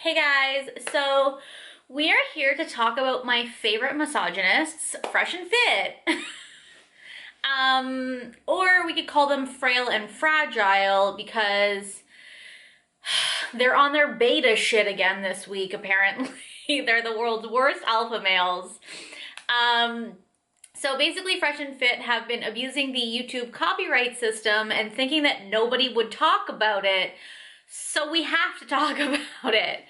Hey guys, so we are here to talk about my favorite misogynists, Fresh and Fit. Or we could call them frail and fragile because they're on their beta shit again this week, apparently. They're the world's worst alpha males. So basically, Fresh and Fit have been abusing the YouTube copyright system and thinking that nobody would talk about it. So we have to talk about it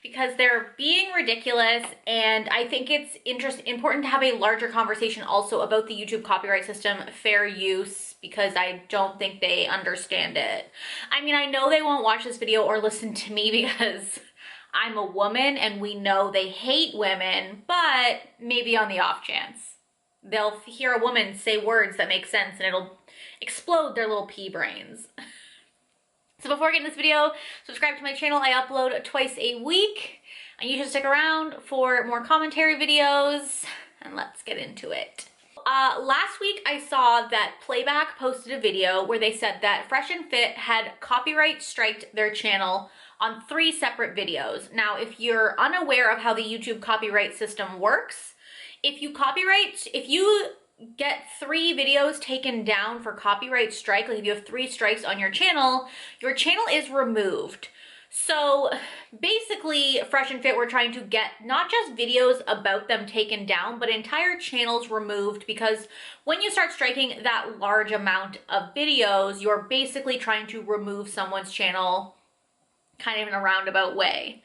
because they're being ridiculous, and I think it's important to have a larger conversation also about the YouTube copyright system, fair use, because I don't think they understand it. I mean, I know they won't watch this video or listen to me because I'm a woman and we know they hate women, but maybe on the off chance they'll hear a woman say words that make sense and it'll explode their little pea brains. So before getting this video, subscribe to my channel. I upload twice a week, and you should stick around for more commentary videos, and let's get into it. Last week I saw that Playback posted a video where they said that Fresh and Fit had copyright striked their channel on 3 separate videos. Now, if you're unaware of how the YouTube copyright system works, if you get 3 videos taken down for copyright strike, like if you have 3 strikes on your channel is removed. So basically, Fresh and Fit were trying to get not just videos about them taken down, but entire channels removed, because when you start striking that large amount of videos, you're basically trying to remove someone's channel kind of in a roundabout way.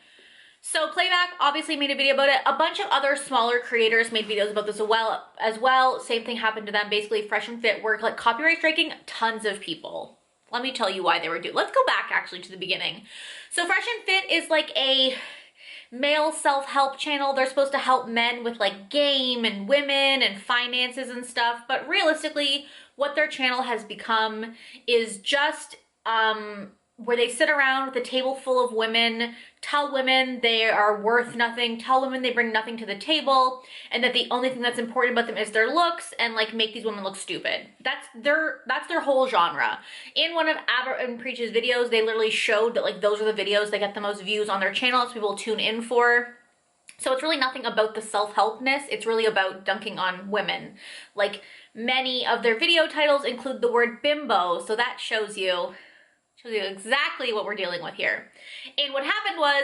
So Playback obviously made a video about it. A bunch of other smaller creators made videos about this as well. Same thing happened to them. Basically, Fresh and Fit were like copyright striking tons of people. Let me tell you why they were doing. Let's go back actually to the beginning. So Fresh and Fit is like a male self-help channel. They're supposed to help men with like game and women and finances and stuff. But realistically, what their channel has become is just where they sit around with a table full of women, tell women they are worth nothing, tell women they bring nothing to the table, and that the only thing that's important about them is their looks, and like make these women look stupid. That's their whole genre. In one of Ava and Preach's videos, they literally showed that like those are the videos that get the most views on their channel, so people tune in for. So it's really nothing about the self-helpness, it's really about dunking on women. Like, many of their video titles include the word bimbo, so that shows you exactly what we're dealing with here. And what happened was,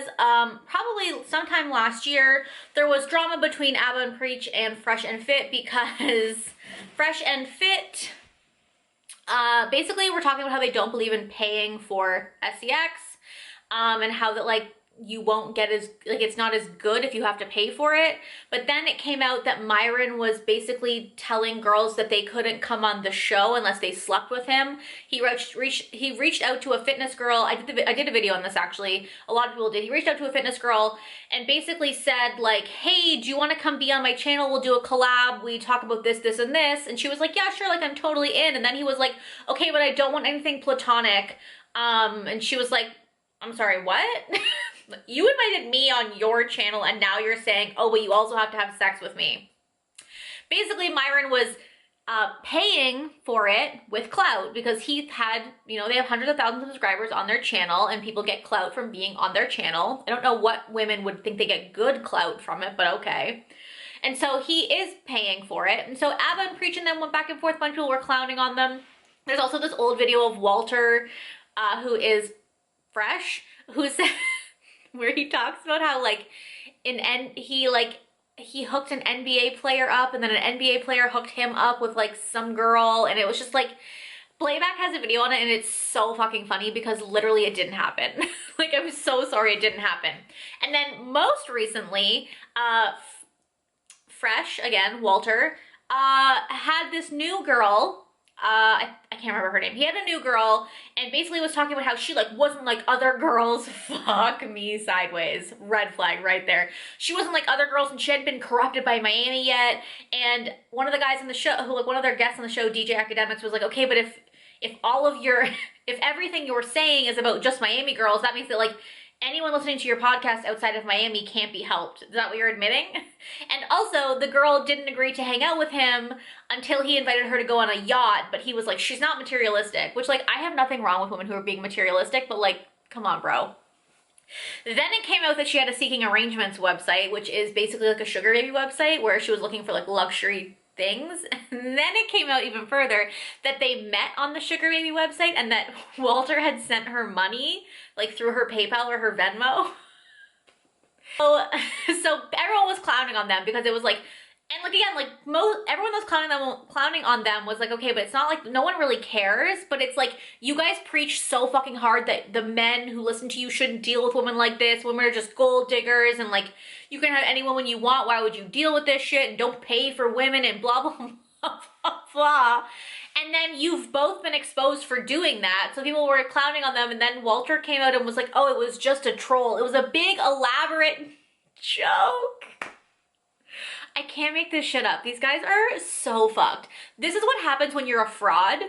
probably sometime last year, there was drama between Ava and Preach and Fresh and Fit because Fresh and Fit basically were talking about how they don't believe in paying for SEX, and how that like you won't get it's not as good if you have to pay for it. But then it came out that Myron was basically telling girls that they couldn't come on the show unless they slept with him. He reached out to a fitness girl. I did a video on this actually. A lot of people did. He reached out to a fitness girl and basically said like, hey, do you want to come be on my channel? We'll do a collab. We talk about this, this, and this. And she was like, yeah, sure. Like, I'm totally in. And then he was like, okay, but I don't want anything platonic. And she was like, I'm sorry, what? You invited me on your channel and now you're saying, oh, but you also have to have sex with me. Basically, Myron was paying for it with clout because he had, they have hundreds of thousands of subscribers on their channel and people get clout from being on their channel. I don't know what women would think they get good clout from it, but okay. And so he is paying for it. And so Ava and Preach and them went back and forth. A bunch of people were clowning on them. There's also this old video of Walter, who is Fresh, who said, where he talks about how like he hooked an NBA player up and then an NBA player hooked him up with like some girl, and it was just like, Playback has a video on it and it's so fucking funny because literally it didn't happen. Like, I'm so sorry it didn't happen. And then most recently, Fresh, again, Walter, had this new girl. I can't remember her name. He had a new girl and basically was talking about how she like wasn't like other girls. Fuck me sideways. Red flag right there. She wasn't like other girls and she hadn't been corrupted by Miami yet. And one of the guys on the show, one of their guests on the show, DJ Academics, was like, okay, but if everything you're saying is about just Miami girls, that means that like anyone listening to your podcast outside of Miami can't be helped. Is that what you're admitting? And also, the girl didn't agree to hang out with him until he invited her to go on a yacht, but he was like, she's not materialistic, which, like, I have nothing wrong with women who are being materialistic, but, like, come on, bro. Then it came out that she had a Seeking Arrangements website, which is basically like a sugar baby website where she was looking for like luxury things. And then it came out even further that they met on the sugar baby website and that Walter had sent her money like through her PayPal or her Venmo. So everyone was clowning on them because it was like, and like again, like everyone was clowning on them was like, okay, but it's not like no one really cares, but it's like you guys preach so fucking hard that the men who listen to you shouldn't deal with women like this. Women are just gold diggers and like you can have any woman you want. Why would you deal with this shit and don't pay for women and blah blah blah blah blah. And then you've both been exposed for doing that. So people were clowning on them and then Walter came out and was like, oh, it was just a troll. It was a big elaborate joke. I can't make this shit up. These guys are so fucked. This is what happens when you're a fraud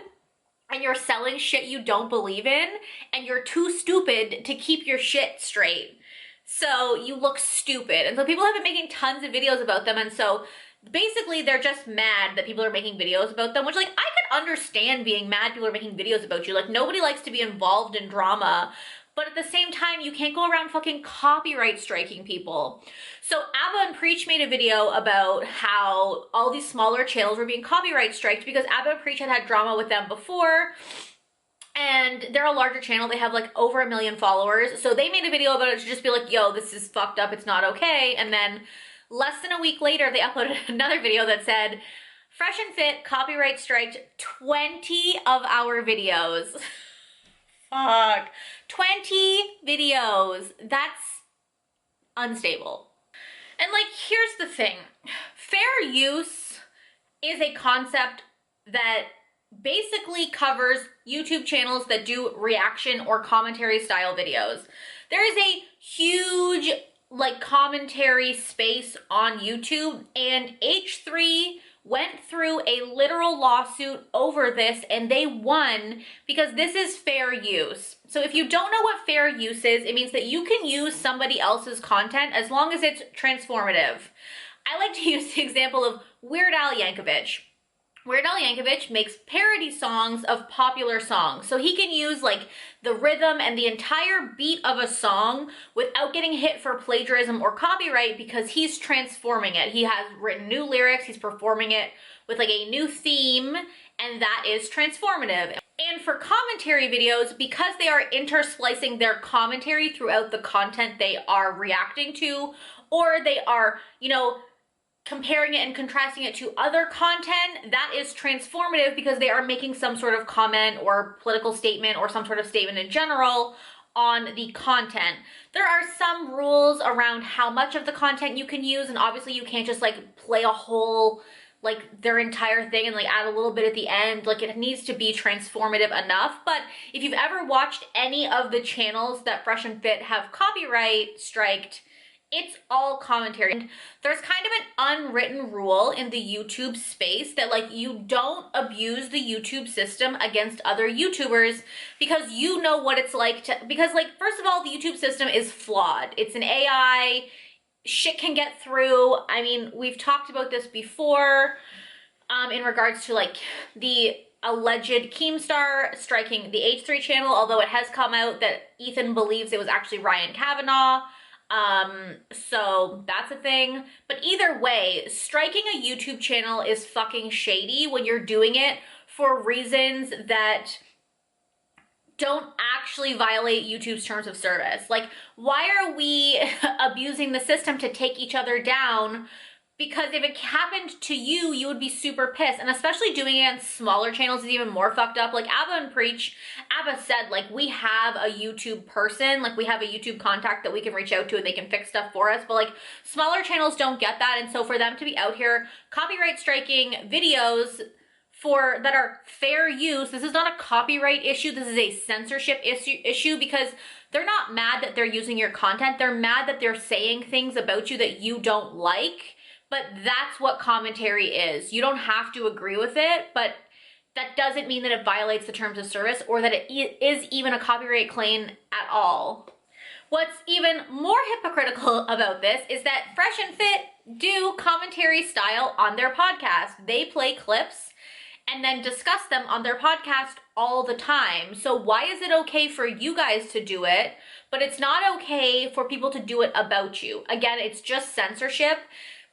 and you're selling shit you don't believe in and you're too stupid to keep your shit straight. So you look stupid. And so people have been making tons of videos about them. And so basically they're just mad that people are making videos about them, which like I could understand being mad people are making videos about you. Like nobody likes to be involved in drama. But at the same time, you can't go around fucking copyright striking people. So Abba and Preach made a video about how all these smaller channels were being copyright striked because Abba and Preach had drama with them before. And they're a larger channel. They have like over 1 million followers. So they made a video about it to just be like, yo, this is fucked up. It's not okay. And then less than a week later, they uploaded another video that said, Fresh and Fit copyright striked 20 of our videos. Fuck. 20 videos. That's unstable. And like, here's the thing. Fair use is a concept that basically covers YouTube channels that do reaction or commentary style videos. There is a huge like commentary space on YouTube and H3 went through a literal lawsuit over this and they won because this is fair use. So if you don't know what fair use is, it means that you can use somebody else's content as long as it's transformative. I like to use the example of Weird Al Yankovic. Weird Al Yankovic makes parody songs of popular songs. So he can use like the rhythm and the entire beat of a song without getting hit for plagiarism or copyright because he's transforming it. He has written new lyrics, he's performing it with like a new theme, and that is transformative. And for commentary videos, because they are intersplicing their commentary throughout the content they are reacting to, or they are, you know, comparing it and contrasting it to other content, that is transformative because they are making some sort of comment or political statement or some sort of statement in general on the content. There are some rules around how much of the content you can use, and obviously you can't just like play a whole, like their entire thing and like add a little bit at the end. Like it needs to be transformative enough. But if you've ever watched any of the channels that Fresh and Fit have copyright striked, it's all commentary. And there's kind of an unwritten rule in the YouTube space that like you don't abuse the YouTube system against other YouTubers because you know what it's like to, because like, first of all, the YouTube system is flawed. It's an AI, shit can get through. I mean, we've talked about this before in regards to like the alleged Keemstar striking the H3 channel, although it has come out that Ethan believes it was actually Ryan Kavanaugh. So that's a thing. But either way, striking a YouTube channel is fucking shady when you're doing it for reasons that don't actually violate YouTube's terms of service. Like, why are we abusing the system to take each other down? Because if it happened to you, you would be super pissed. And especially doing it on smaller channels is even more fucked up. Like Abba and Preach, Abba said, like, we have a YouTube person, like we have a YouTube contact that we can reach out to and they can fix stuff for us. But like smaller channels don't get that. And so for them to be out here copyright striking videos that are fair use, this is not a copyright issue. This is a censorship issue because they're not mad that they're using your content. They're mad that they're saying things about you that you don't like. But that's what commentary is. You don't have to agree with it, but that doesn't mean that it violates the terms of service or that it is even a copyright claim at all. What's even more hypocritical about this is that Fresh and Fit do commentary style on their podcast. They play clips and then discuss them on their podcast all the time. So why is it okay for you guys to do it, but it's not okay for people to do it about you. Again, it's just censorship.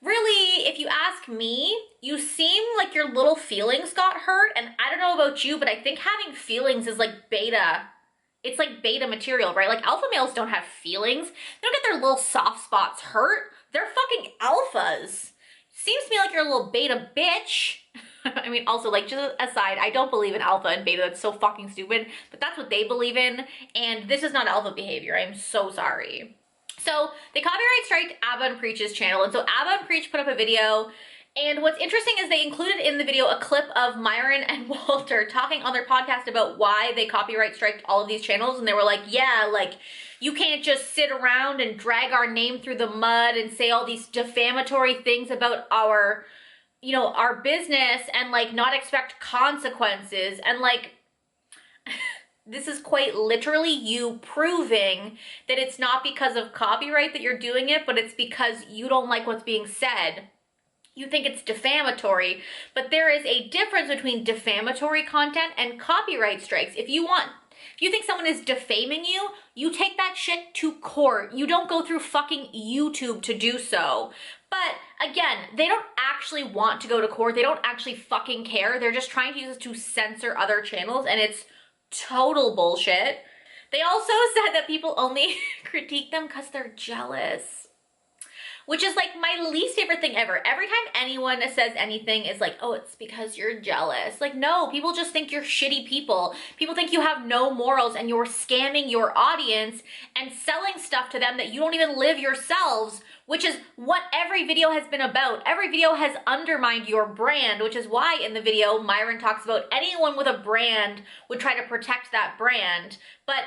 Really, if you ask me, you seem like your little feelings got hurt, and I don't know about you, but I think having feelings is like beta. It's like beta material, right? Like alpha males don't have feelings. They don't get their little soft spots hurt. They're fucking alphas. Seems to me like you're a little beta bitch. I mean, also, like, just aside, I don't believe in alpha and beta. That's so fucking stupid, but that's what they believe in, and this is not alpha behavior. I'm so sorry. So they copyright striked Abba and Preach's channel, and so Abba and Preach put up a video, and what's interesting is they included in the video a clip of Myron and Walter talking on their podcast about why they copyright striked all of these channels, and they were like, yeah, like, you can't just sit around and drag our name through the mud and say all these defamatory things about our, you know, our business and like not expect consequences, and like, this is quite literally you proving that it's not because of copyright that you're doing it, but it's because you don't like what's being said. You think it's defamatory, but there is a difference between defamatory content and copyright strikes. If you think someone is defaming you, you take that shit to court. You don't go through fucking YouTube to do so. But again, they don't actually want to go to court. They don't actually fucking care. They're just trying to use this to censor other channels, and it's total bullshit. They also said that people only critique them because they're jealous, which is like my least favorite thing ever. Every time anyone says anything is like, oh, it's because you're jealous. Like, no, people just think you're shitty people. People think you have no morals and you're scamming your audience and selling stuff to them that you don't even live yourselves, which is what every video has been about. Every video has undermined your brand, which is why in the video, Myron talks about anyone with a brand would try to protect that brand. But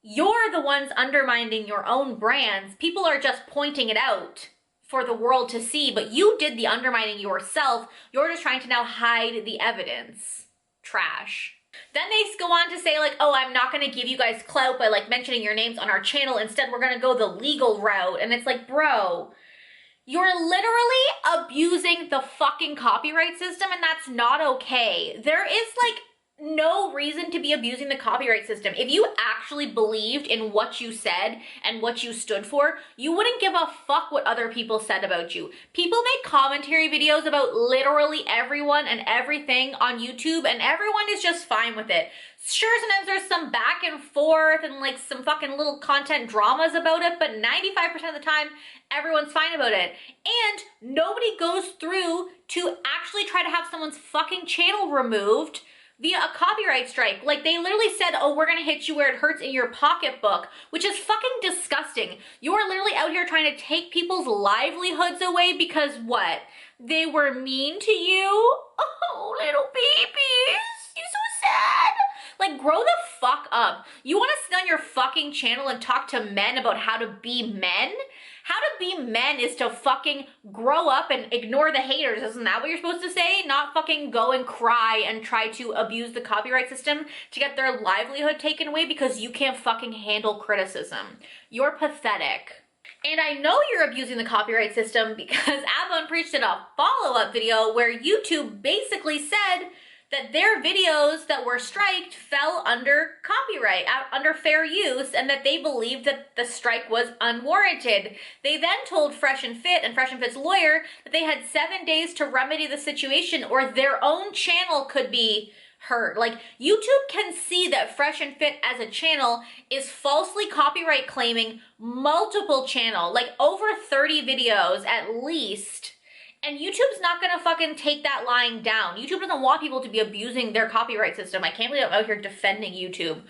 you're the ones undermining your own brands. People are just pointing it out for the world to see, but you did the undermining yourself. You're just trying to now hide the evidence. Trash. Then they go on to say like, oh, I'm not gonna give you guys clout by like mentioning your names on our channel. Instead, we're gonna go the legal route. And it's like, bro, you're literally abusing the fucking copyright system, and that's not okay. There is like no reason to be abusing the copyright system. If you actually believed in what you said and what you stood for, you wouldn't give a fuck what other people said about you. People make commentary videos about literally everyone and everything on YouTube, and everyone is just fine with it. Sure, sometimes there's some back and forth and like some fucking little content dramas about it, but 95% of the time, everyone's fine about it. And nobody goes through to actually try to have someone's fucking channel removed via a copyright strike. Like, they literally said, oh, we're gonna hit you where it hurts in your pocketbook, which is fucking disgusting. You are literally out here trying to take people's livelihoods away because what? They were mean to you? Oh, little babies. You're so sad. Like, grow the fuck up. You wanna sit on your fucking channel and talk to men about how to be men? How to be men is to fucking grow up and ignore the haters. Isn't that what you're supposed to say? Not fucking go and cry and try to abuse the copyright system to get their livelihood taken away because you can't fucking handle criticism. You're pathetic. And I know you're abusing the copyright system because Abba and Preach did a follow-up video where YouTube basically said that their videos that were striked fell under copyright, under fair use, and that they believed that the strike was unwarranted. They then told Fresh and Fit and Fresh and Fit's lawyer that they had 7 days to remedy the situation or their own channel could be hurt. Like, YouTube can see that Fresh and Fit as a channel is falsely copyright claiming multiple channels, like over 30 videos at least. And YouTube's not gonna fucking take that lying down. YouTube doesn't want people to be abusing their copyright system. I can't believe I'm out here defending YouTube.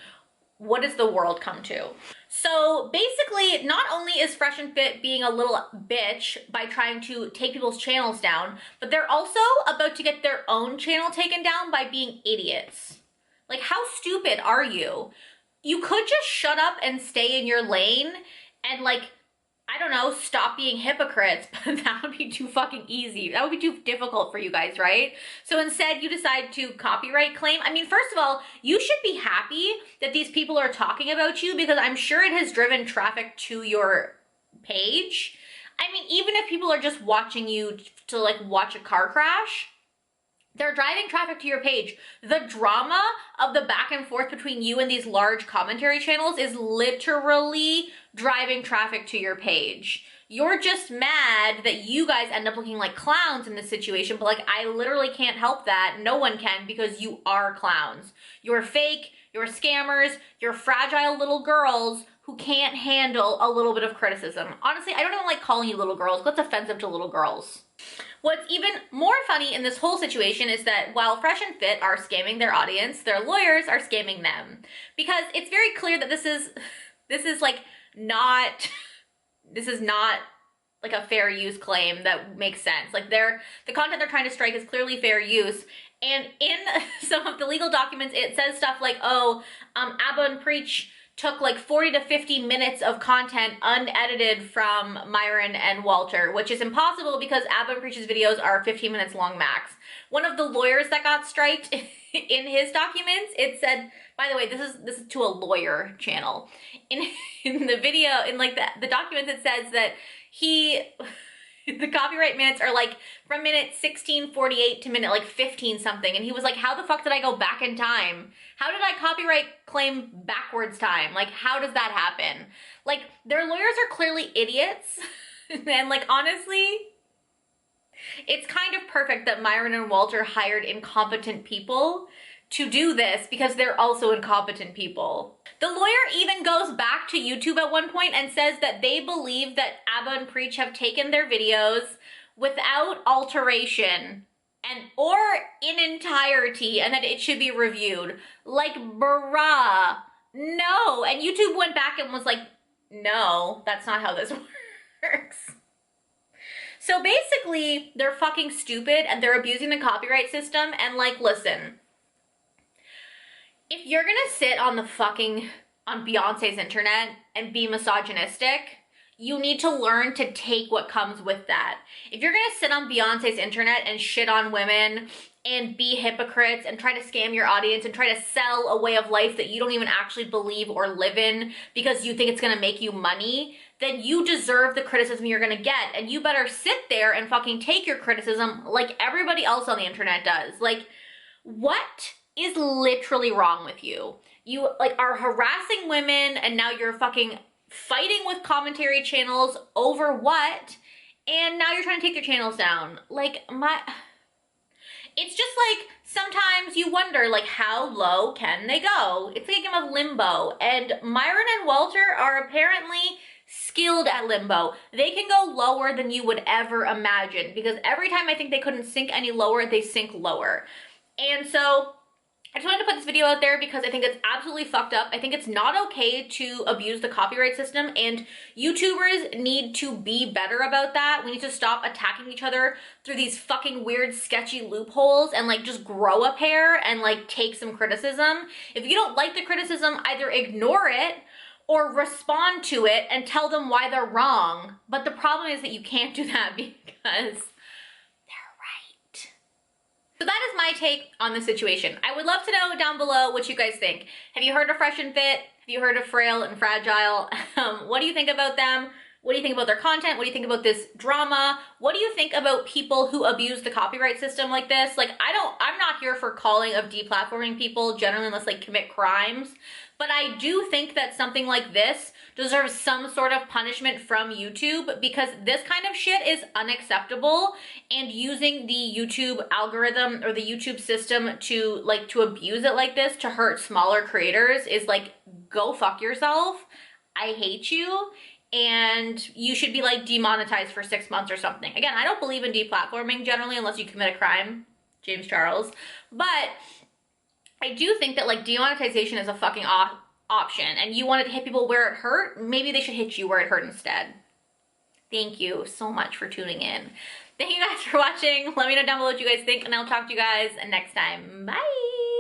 What does the world come to? So basically, not only is Fresh and Fit being a little bitch by trying to take people's channels down, but they're also about to get their own channel taken down by being idiots. Like, how stupid are you? You could just shut up and stay in your lane and, like, I don't know, stop being hypocrites, but that would be too fucking easy. That would be too difficult for you guys, right? So instead, you decide to copyright claim. I mean, first of all, you should be happy that these people are talking about you because I'm sure it has driven traffic to your page. I mean, even if people are just watching you to like watch a car crash, They're driving traffic to your page. The drama of the back and forth between you and these large commentary channels is literally driving traffic to your page. You're just mad that you guys end up looking like clowns in this situation, but like, I literally can't help that. No one can, because you are clowns. You're fake, you're scammers, you're fragile little girls who can't handle a little bit of criticism. Honestly, I don't even like calling you little girls. That's offensive to little girls. What's even more funny in this whole situation is that while Fresh and Fit are scamming their audience, their lawyers are scamming them. Because it's very clear that this is not like a fair use claim that makes sense. Like the content they're trying to strike is clearly fair use. And in some of the legal documents, it says stuff like, oh, Abba and Preach took like 40 to 50 minutes of content unedited from Myron and Walter, which is impossible because Abba and Preach's videos are 15 minutes long max. One of the lawyers that got striked in his documents, it said, by the way, this is to a lawyer channel. In the video, in like the documents, it says that the copyright minutes are like from minute 16:48 to minute like 15 something. And he was like, how the fuck did I go back in time? How did I copyright claim backwards time? Like, how does that happen? Like, their lawyers are clearly idiots. And like, honestly, it's kind of perfect that Myron and Walter hired incompetent people to do this because they're also incompetent people. The lawyer even goes back to YouTube at one point and says that they believe that Abba and Preach have taken their videos without alteration or in entirety, and that it should be reviewed. Like, bruh, no. And YouTube went back and was like, no, that's not how this works. So basically, they're fucking stupid and they're abusing the copyright system. And like, listen, if you're gonna sit on Beyonce's internet and be misogynistic, you need to learn to take what comes with that. If you're gonna sit on Beyonce's internet and shit on women and be hypocrites and try to scam your audience and try to sell a way of life that you don't even actually believe or live in because you think it's gonna make you money, then you deserve the criticism you're gonna get. And you better sit there and fucking take your criticism like everybody else on the internet does. Like, what is literally wrong with you? You like are harassing women and now you're fucking fighting with commentary channels over what? And now you're trying to take their channels down. Like, it's just like, sometimes you wonder, like, how low can they go? It's like a game of limbo, and Myron and Walter are apparently skilled at limbo. They can go lower than you would ever imagine, because every time I think they couldn't sink any lower, they sink lower. And so I just wanted to put this video out there because I think it's absolutely fucked up. I think it's not okay to abuse the copyright system, and YouTubers need to be better about that. We need to stop attacking each other through these fucking weird, sketchy loopholes and like just grow a pair and like take some criticism. If you don't like the criticism, either ignore it or respond to it and tell them why they're wrong. But the problem is that you can't do that because so that is my take on the situation. I would love to know down below what you guys think. Have you heard of Fresh and Fit? Have you heard of Frail and Fragile? What do you think about them? What do you think about their content? What do you think about this drama? What do you think about people who abuse the copyright system like this? Like, I'm not here for calling of deplatforming people generally unless they commit crimes. But I do think that something like this deserves some sort of punishment from YouTube, because this kind of shit is unacceptable, and using the YouTube algorithm or the YouTube system to abuse it like this to hurt smaller creators is like, go fuck yourself. I hate you. And you should be like demonetized for 6 months or something. Again, I don't believe in deplatforming generally unless you commit a crime, James Charles. But I do think that like demonetization is a fucking option, and you wanted to hit people where it hurt, maybe they should hit you where it hurt instead. Thank you so much for tuning in. Thank you guys for watching. Let me know down below what you guys think, and I'll talk to you guys next time. Bye!